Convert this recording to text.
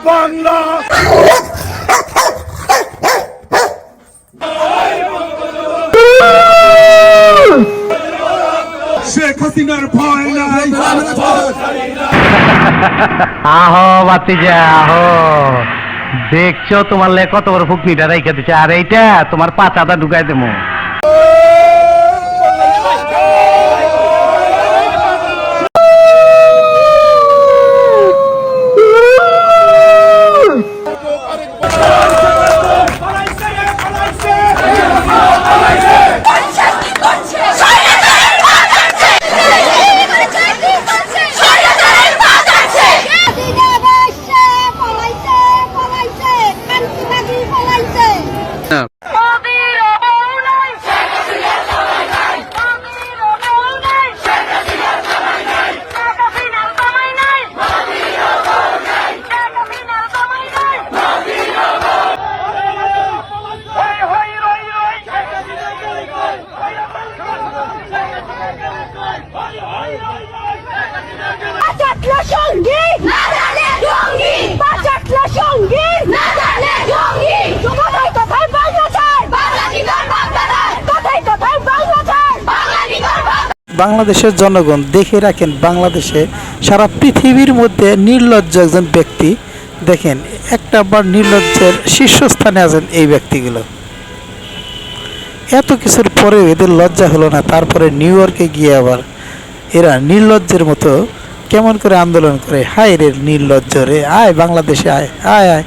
বাংলা। শেখ হাসিনার ভয় নাই। আহো বাতিজা আহো, দেখছো তোমার লে কত বড় ফুকনিটা রেখে দিচ্ছে, আর এইটা তোমার পাচাটা ঢুকাই দেবো। বাংলাদেশের জনগণ দেখে রাখেন, বাংলাদেশে সারা পৃথিবীর মধ্যে নির্লজ্জ একজন ব্যক্তি। দেখেন একটা বার নির্লজ্জের শীর্ষস্থানে আছেন এই ব্যক্তিগুলো। এত কিছুর পরেও এদের লজ্জা হলো না, তারপরে নিউ ইয়র্কে গিয়ে আবার এরা নির্লজ্জের মতো কেমন করে আন্দোলন করে। হায় রে নির্লজ্জ রে, আয় বাংলাদেশে আয় আয় আয়।